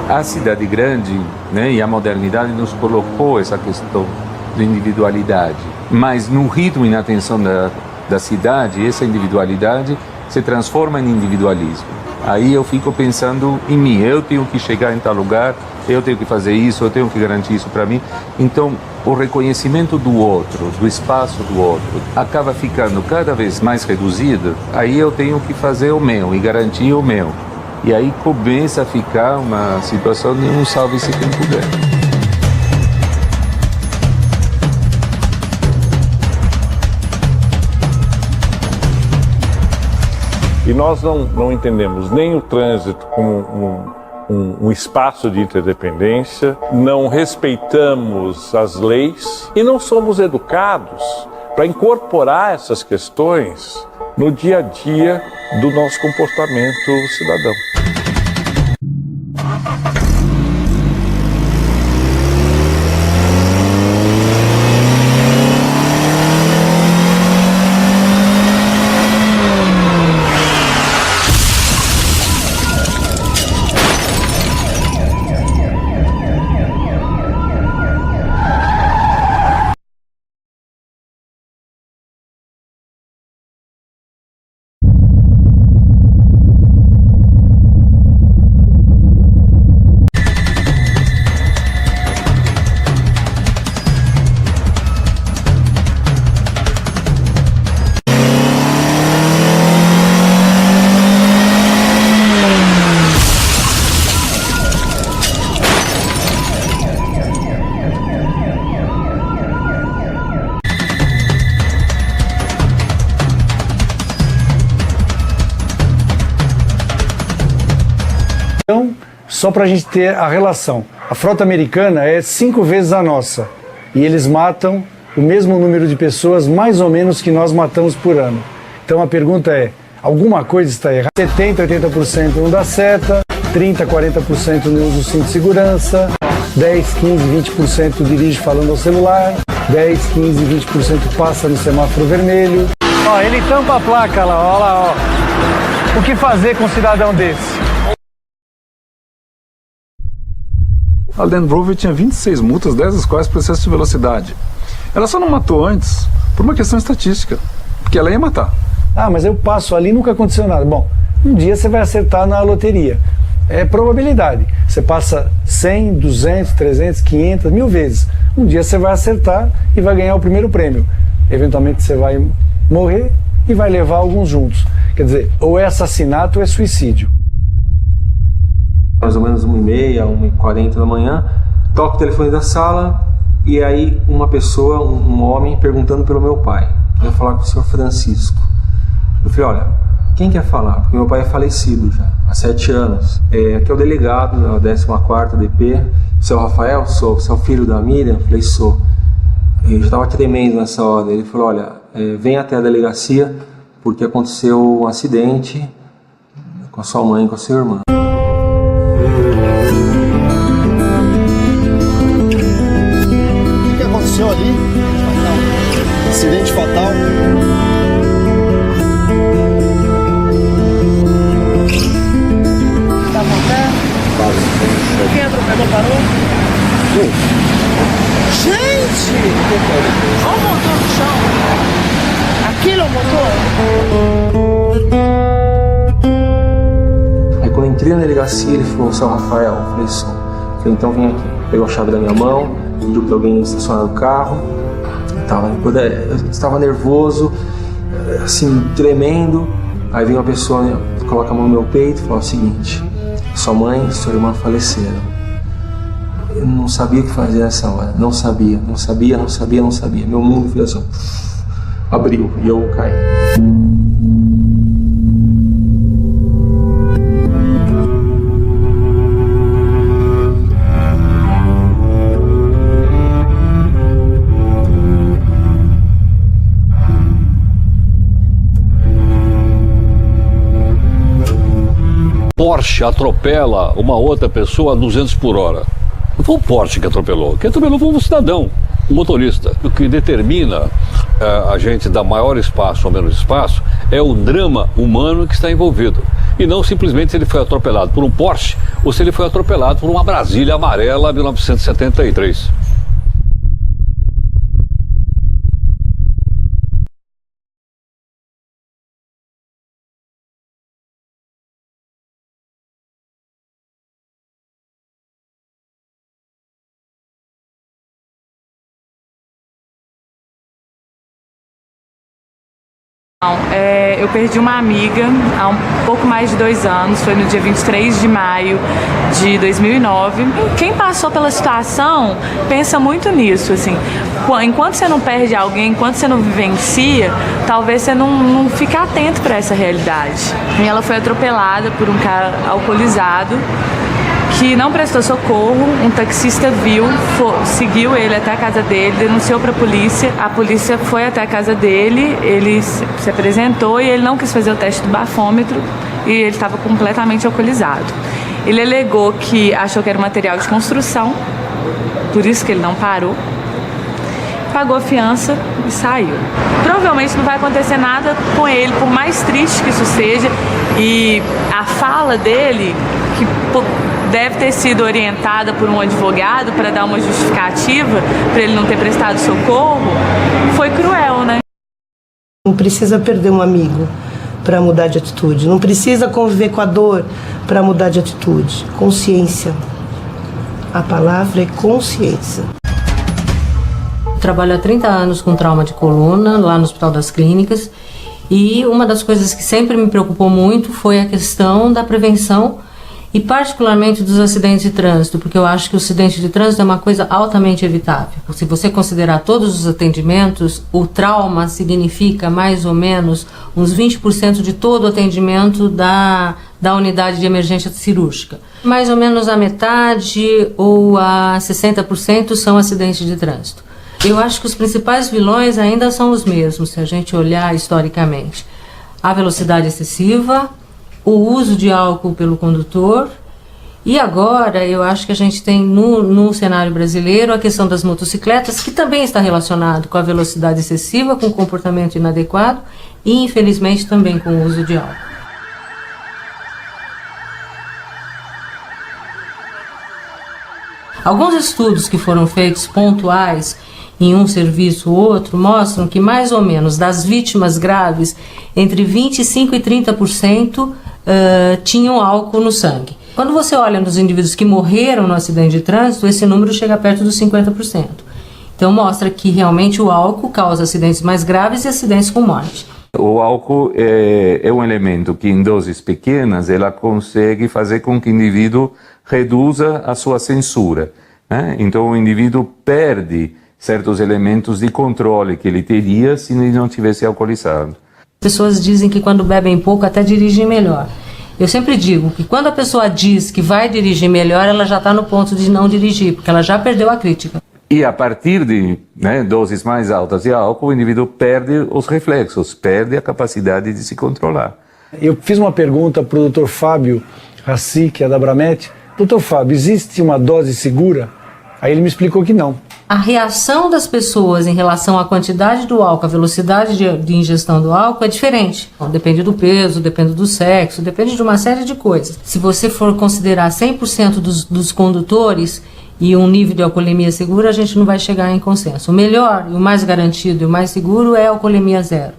A cidade grande, né, e a modernidade nos colocou essa questão de individualidade. Mas no ritmo e na atenção da cidade, essa individualidade se transforma em individualismo. Aí eu fico pensando em mim, eu tenho que chegar em tal lugar, eu tenho que fazer isso, eu tenho que garantir isso para mim. Então, o reconhecimento do outro, do espaço do outro, acaba ficando cada vez mais reduzido. Aí eu tenho que fazer o meu e garantir o meu. E aí começa a ficar uma situação de um salve-se quem puder. E nós não entendemos nem o trânsito como um espaço de interdependência, não respeitamos as leis e não somos educados para incorporar essas questões no dia a dia do nosso comportamento cidadão. Então, só para a gente ter a relação, a frota americana é 5 vezes a nossa e eles matam o mesmo número de pessoas mais ou menos que nós matamos por ano. Então a pergunta é, alguma coisa está errada? 70, 80% não dá seta, 30, 40% não usa o cinto de segurança, 10, 15, 20% dirige falando ao celular, 10, 15, 20% passa no semáforo vermelho. Ó, ele tampa a placa lá, ó lá, ó. O que fazer com um cidadão desse? A Land Rover tinha 26 multas, 10 das quais por excesso de velocidade. Ela só não matou antes por uma questão estatística, porque ela ia matar. Ah, mas eu passo ali e nunca aconteceu nada. Bom, um dia você vai acertar na loteria. É probabilidade. Você passa 100, 200, 300, 500, 1000 vezes. Um dia você vai acertar e vai ganhar o primeiro prêmio. Eventualmente você vai morrer e vai levar alguns juntos. Quer dizer, ou é assassinato ou é suicídio. Mais ou menos 1h30, 1h40 da manhã, toco o telefone da sala e aí uma pessoa, um homem, perguntando pelo meu pai. Queria falar com o senhor Francisco. Eu falei, olha, quem quer falar? Porque meu pai é falecido já, há 7 anos. Aqui é o delegado da 14ª DP. Seu Rafael? Sou. Você é o filho da Miriam? Eu falei, sou. Eu já estava tremendo nessa hora. Ele falou, olha, vem até a delegacia porque aconteceu um acidente com a sua mãe e com a sua irmã. Ali, acidente fatal. Tá montando? Quem atropelou parou? Gente! Olha o motor no chão. Aquilo é o motor? Aí quando eu entrei na delegacia, ele falou, seu Rafael, eu falei, sou. Eu falei, então vem aqui. Pegou a chave da minha mão, pediu para alguém estacionar o carro. Eu estava nervoso, assim, tremendo. Aí vem uma pessoa, né, coloca a mão no meu peito e fala o seguinte: sua mãe e sua irmã faleceram. Eu não sabia o que fazer nessa hora. Não sabia. Meu mundo fez assim, abriu e eu caí. Porsche atropela uma outra pessoa a 200 por hora. Não foi o Porsche que atropelou. Quem atropelou foi um cidadão, um motorista. O que determina a gente dar maior espaço ou menos espaço é o drama humano que está envolvido. e não simplesmente se ele foi atropelado por um Porsche ou se ele foi atropelado por uma Brasília amarela 1973. Eu perdi uma amiga há um pouco mais de 2 anos, foi no dia 23 de maio de 2009. Quem passou pela situação pensa muito nisso, assim, enquanto você não perde alguém, enquanto você não vivencia, talvez você não fique atento para essa realidade. E ela foi atropelada por um cara alcoolizado, que não prestou socorro. Um taxista viu, seguiu ele até a casa dele, denunciou para a polícia foi até a casa dele, ele se apresentou e ele não quis fazer o teste do bafômetro e ele estava completamente alcoolizado. Ele alegou que achou que era material de construção, por isso que ele não parou, pagou a fiança e saiu. Provavelmente não vai acontecer nada com ele, por mais triste que isso seja, e a fala dele, que deve ter sido orientada por um advogado para dar uma justificativa para ele não ter prestado socorro, foi cruel, né? Não precisa perder um amigo para mudar de atitude, não precisa conviver com a dor para mudar de atitude. Consciência. A palavra é consciência. Trabalho há 30 anos com trauma de coluna, lá no Hospital das Clínicas, e uma das coisas que sempre me preocupou muito foi a questão da prevenção e particularmente dos acidentes de trânsito, porque eu acho que o acidente de trânsito é uma coisa altamente evitável. Se você considerar todos os atendimentos, o trauma significa mais ou menos uns 20% de todo o atendimento da unidade de emergência cirúrgica. Mais ou menos a metade ou a 60% são acidentes de trânsito. Eu acho que os principais vilões ainda são os mesmos, se a gente olhar historicamente. A velocidade excessiva, o uso de álcool pelo condutor, e agora eu acho que a gente tem no cenário brasileiro a questão das motocicletas, que também está relacionado com a velocidade excessiva, com o comportamento inadequado e infelizmente também com o uso de álcool. Alguns estudos que foram feitos pontuais em um serviço ou outro mostram que mais ou menos das vítimas graves, entre 25% e 30% tinham álcool no sangue. Quando você olha nos indivíduos que morreram no acidente de trânsito, esse número chega perto dos 50%. Então mostra que realmente o álcool causa acidentes mais graves e acidentes com morte. O álcool é um elemento que em doses pequenas ela consegue fazer com que o indivíduo reduza a sua censura, né? Então o indivíduo perde certos elementos de controle que ele teria se ele não tivesse alcoolizado. Pessoas dizem que quando bebem pouco até dirigem melhor. Eu sempre digo que quando a pessoa diz que vai dirigir melhor, ela já está no ponto de não dirigir, porque ela já perdeu a crítica. E a partir de doses mais altas de álcool, o indivíduo perde os reflexos, perde a capacidade de se controlar. Eu fiz uma pergunta para o Dr. Fábio Rassi, que é da Bramet. Dr. Fábio, existe uma dose segura? Aí ele me explicou que não. A reação das pessoas em relação à quantidade do álcool, a velocidade de ingestão do álcool é diferente. Depende do peso, depende do sexo, depende de uma série de coisas. Se você for considerar 100% dos condutores e um nível de alcoolemia segura, a gente não vai chegar em consenso. O melhor, o mais garantido e o mais seguro é a alcoolemia zero.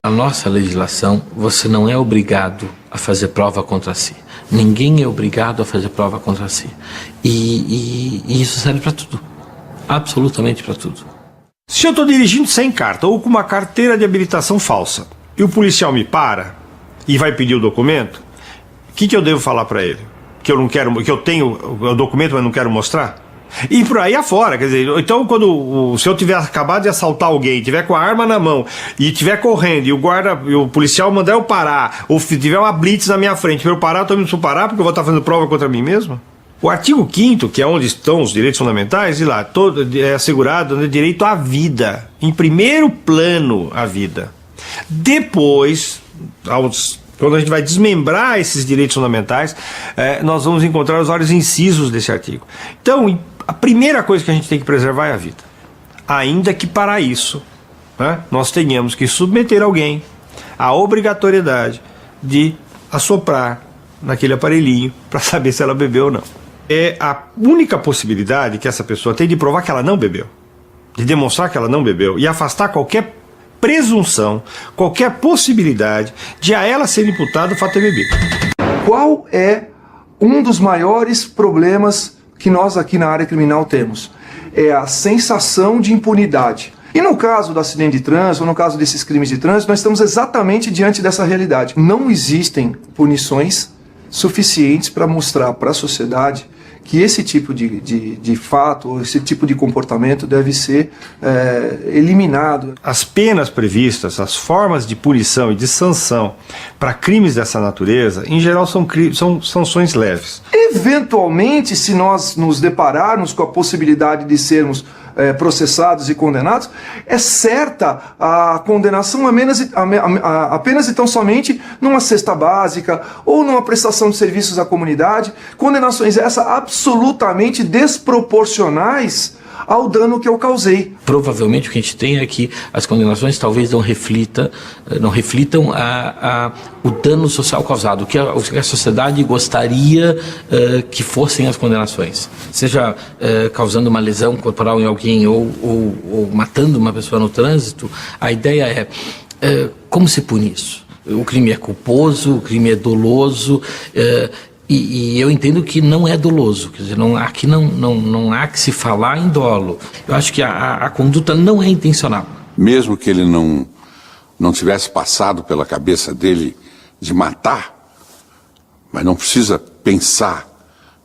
Na nossa legislação, você não é obrigado a fazer prova contra si. Ninguém é obrigado a fazer prova contra si. E isso serve para tudo. Absolutamente para tudo. Se eu estou dirigindo sem carta ou com uma carteira de habilitação falsa e o policial me para e vai pedir o documento, o que eu devo falar para ele? Que eu não quero, que eu tenho o documento, mas não quero mostrar? E por aí afora, quer dizer, então se eu tiver acabado de assaltar alguém, tiver com a arma na mão e tiver correndo e o policial mandar eu parar, ou tiver uma blitz na minha frente para eu parar, eu também não preciso parar porque eu vou estar fazendo prova contra mim mesmo? O artigo 5º, que é onde estão os direitos fundamentais, e lá todo é assegurado o direito à vida, em primeiro plano a vida. Depois, quando a gente vai desmembrar esses direitos fundamentais, nós vamos encontrar os vários incisos desse artigo. Então, A primeira coisa que a gente tem que preservar é a vida. Ainda que para isso, né, nós tenhamos que submeter alguém à obrigatoriedade de assoprar naquele aparelhinho para saber se ela bebeu ou não. É a única possibilidade que essa pessoa tem de provar que ela não bebeu, de demonstrar que ela não bebeu e afastar qualquer presunção, qualquer possibilidade de a ela ser imputado o fato de ter bebido. Qual é um dos maiores problemas que nós aqui na área criminal temos? É a sensação de impunidade. E no caso do acidente de trânsito, ou no caso desses crimes de trânsito, nós estamos exatamente diante dessa realidade. Não existem punições suficientes para mostrar para a sociedade que esse tipo de fato, esse tipo de comportamento deve ser eliminado. As penas previstas, as formas de punição e de sanção para crimes dessa natureza, em geral são sanções leves. Eventualmente, se nós nos depararmos com a possibilidade de sermos processados e condenados, é certa a condenação apenas e tão somente numa cesta básica ou numa prestação de serviços à comunidade, condenações essas absolutamente desproporcionais ao dano que eu causei. Provavelmente o que a gente tem é que as condenações talvez não reflitam o dano social causado, o que a sociedade gostaria que fossem as condenações. Seja causando uma lesão corporal em alguém ou matando uma pessoa no trânsito, a ideia é como se pune isso? O crime é culposo, o crime é doloso, e eu entendo que não é doloso, quer dizer, aqui não há que se falar em dolo. Eu acho que a conduta não é intencional. Mesmo que ele não tivesse passado pela cabeça dele de matar, mas não precisa pensar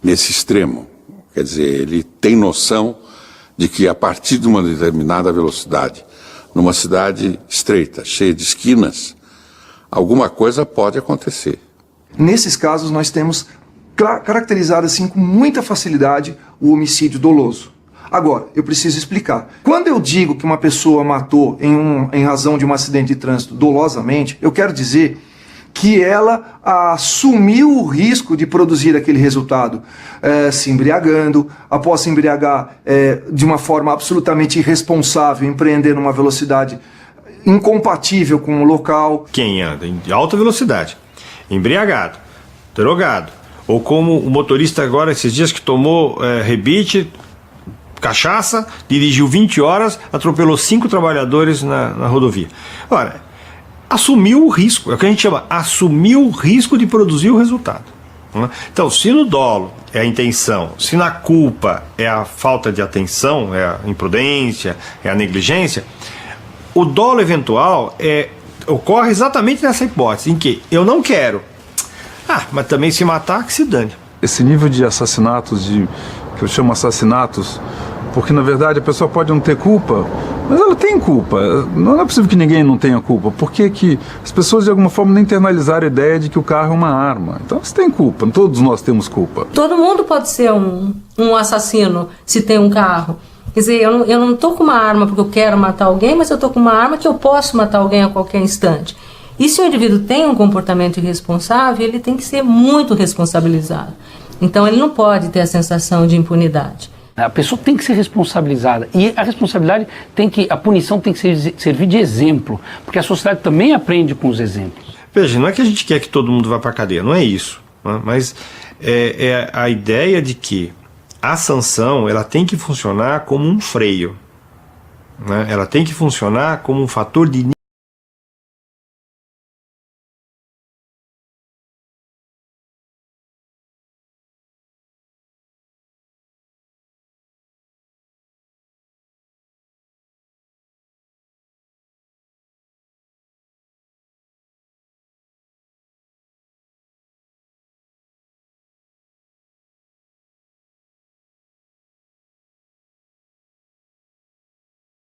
nesse extremo. Quer dizer, ele tem noção de que a partir de uma determinada velocidade, numa cidade estreita, cheia de esquinas, alguma coisa pode acontecer. Nesses casos, nós temos caracterizado assim com muita facilidade o homicídio doloso. Agora, eu preciso explicar. Quando eu digo que uma pessoa matou em razão de um acidente de trânsito dolosamente, eu quero dizer que ela assumiu o risco de produzir aquele resultado se embriagando, após se embriagar de uma forma absolutamente irresponsável, empreendendo uma velocidade incompatível com o local. Quem anda em alta velocidade, embriagado, drogado, ou como o motorista agora esses dias que tomou rebite, cachaça, dirigiu 20 horas, atropelou 5 trabalhadores na rodovia. Ora, assumiu o risco, é o que a gente chama, assumiu o risco de produzir o resultado. Então, se no dolo é a intenção, se na culpa é a falta de atenção, é a imprudência, é a negligência, o dolo eventual ocorre exatamente nessa hipótese, em que eu não quero, mas também se matar, que se dane. Esse nível de assassinatos, que eu chamo assassinatos, porque na verdade a pessoa pode não ter culpa, mas ela tem culpa. Não é possível que ninguém não tenha culpa. Por que as pessoas de alguma forma não internalizaram a ideia de que o carro é uma arma? Então você tem culpa, todos nós temos culpa. Todo mundo pode ser um assassino se tem um carro. Quer dizer, eu não estou com uma arma porque eu quero matar alguém, mas eu estou com uma arma que eu posso matar alguém a qualquer instante. E se o indivíduo tem um comportamento irresponsável, ele tem que ser muito responsabilizado. Então ele não pode ter a sensação de impunidade. A pessoa tem que ser responsabilizada e a responsabilidade a punição tem que servir de exemplo, porque a sociedade também aprende com os exemplos. Veja, não é que a gente quer que todo mundo vá para a cadeia, não é isso, né? Mas é a ideia de que a sanção ela tem que funcionar como um freio, né? Ela tem que funcionar como um fator de